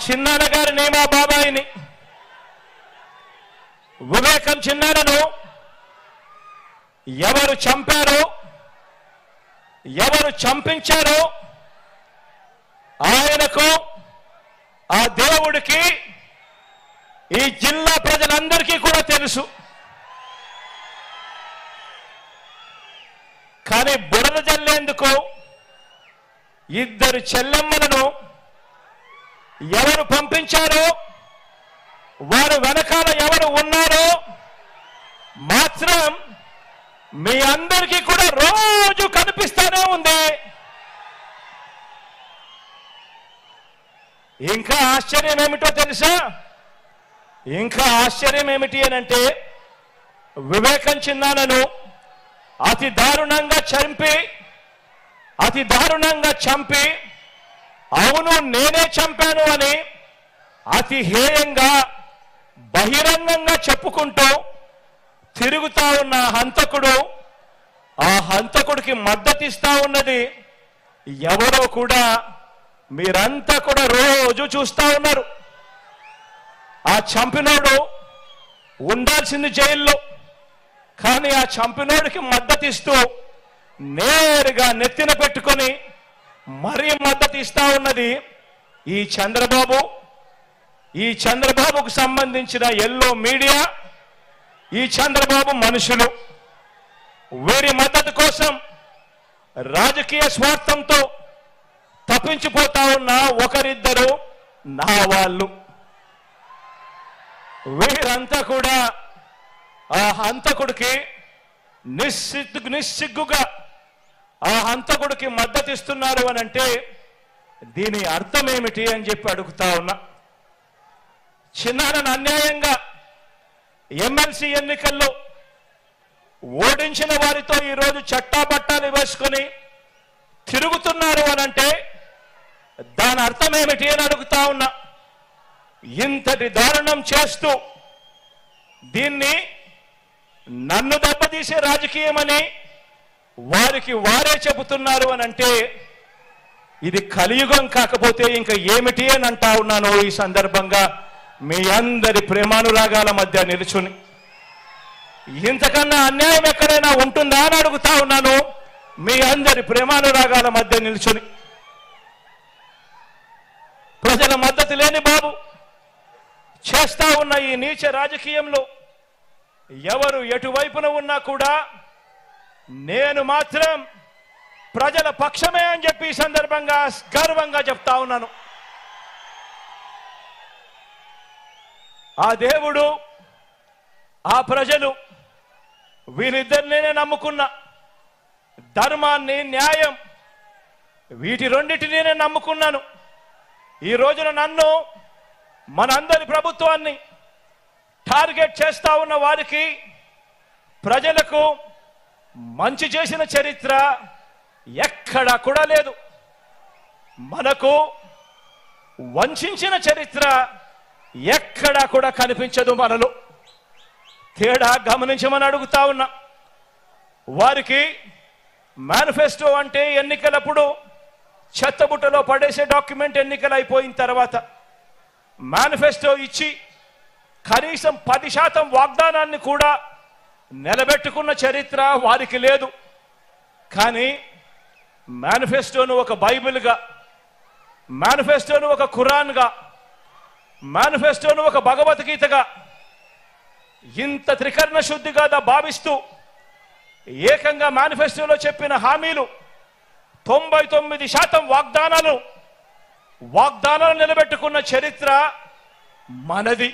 చిన్నాన్న గారిని మా బాబాయిని వివేకం చిన్నాన్నను ఎవరు చంపారో ఎవరు చంపించారో ఆయనకు ఆ దేవుడికి ఈ జిల్లా ప్రజలందరికీ కూడా తెలుసు. కానీ బురద జల్లేందుకు ఇద్దరు చెల్లెమ్మలను ఎవరు పంపించారో వారు వెనకాల ఎవరు ఉన్నారో మాత్రం మీ అందరికీ కూడా రోజు కనిపిస్తూనే ఉంది. ఇంకా ఆశ్చర్యం ఏమిటో తెలుసా? ఇంకా ఆశ్చర్యం ఏమిటి అనంటే వివేకం చిన్నాన్నను అతి దారుణంగా చంపి అవును నేనే చంపాను అని అతి హేయంగా బహిరంగంగా చెప్పుకుంటూ తిరుగుతా ఉన్న హంతకుడు, ఆ హంతకుడికి మద్దతిస్తా ఉన్నది ఎవరో కూడా మీరంతా కూడా రోజు చూస్తా ఉన్నారు. ఆ చంపినోడు ఉండాల్సింది జైల్లో, కానీ ఆ చంపినోడికి మద్దతిస్తూ నేరుగా నెత్తిన పెట్టుకొని మరీ మద్దతిస్తా ఉన్నది ఈ చంద్రబాబుకు సంబంధించిన ఎల్లో మీడియా, ఈ చంద్రబాబు మనుషులు. వీరి మద్దతు కోసం రాజకీయ స్వార్థంతో తప్పించిపోతా ఉన్న ఒకరిద్దరు నా వాళ్ళు. వీరంతా కూడా ఆ హంతకుడికి నిస్సిగ్గుగా ఆ హంతకుడికి మద్దతిస్తున్నారు అని అంటే దీని అర్థం ఏమిటి అని చెప్పి అడుగుతా ఉన్నా. చిన్నాన్నను అన్యాయంగా ఎమ్మెల్సీ ఎన్నికల్లో ఓడించిన వారితో ఈరోజు చట్టాపట్టాలు వేసుకొని తిరుగుతున్నారు అని అంటే దాని అర్థం ఏమిటి అని అడుగుతా ఉన్నా. ఇంతటి దారుణం చేస్తూ దీన్ని నన్ను దెబ్బతీసే రాజకీయమని వారికి వారే చెబుతున్నారు అని అంటే ఇది కలియుగం కాకపోతే ఇంకా ఏమిటి అని అంటా ఉన్నాను. ఈ సందర్భంగా మీ అందరి ప్రేమానురాగాల మధ్య నిలుచుని ఇంతకన్నా అన్యాయం ఎక్కడైనా ఉంటుందా అని అడుగుతా ఉన్నాను. మీ అందరి ప్రేమానురాగాల మధ్య నిలుచుని ప్రజల మద్దతు లేని బాబు చేస్తా ఉన్న ఈ నీచ రాజకీయంలో ఎవరు ఎటువైపున ఉన్నా కూడా నేను మాత్రం ప్రజల పక్షమే అని చెప్పి ఈ సందర్భంగా గర్వంగా చెప్తా ఉన్నాను. ఆ దేవుడు, ఆ ప్రజలు వీరిద్దరినే నమ్ముకున్న ధర్మాన్ని, న్యాయం వీటి రెండింటినీ నేను నమ్ముకున్నాను. ఈ రోజున నన్ను, మనందరి ప్రభుత్వాన్ని టార్గెట్ చేస్తా ఉన్న వారికి, ప్రజలకు మంచి చేసిన చరిత్ర ఎక్కడా కూడా లేదు. మనకు వంచిన చరిత్ర ఎక్కడా కూడా కనిపించదు. మనలో తేడా గమనించమని అడుగుతా ఉన్నా. వారికి మేనిఫెస్టో అంటే ఎన్నికలప్పుడు చెత్తబుట్టలో పడేసే డాక్యుమెంట్. ఎన్నికలు అయిపోయిన తర్వాత మేనిఫెస్టో ఇచ్చి కనీసం 10% వాగ్దానాన్ని కూడా నిలబెట్టుకున్న చరిత్ర వారికి లేదు. కానీ మేనిఫెస్టోను ఒక బైబిల్గా, మేనిఫెస్టోను ఒక ఖురాన్గా, మేనిఫెస్టోను ఒక భగవద్గీతగా ఇంత త్రికరణ శుద్ధిగా భావిస్తూ ఏకంగా మేనిఫెస్టోలో చెప్పిన హామీలు 99% వాగ్దానాలు నిలబెట్టుకున్న చరిత్ర మనది.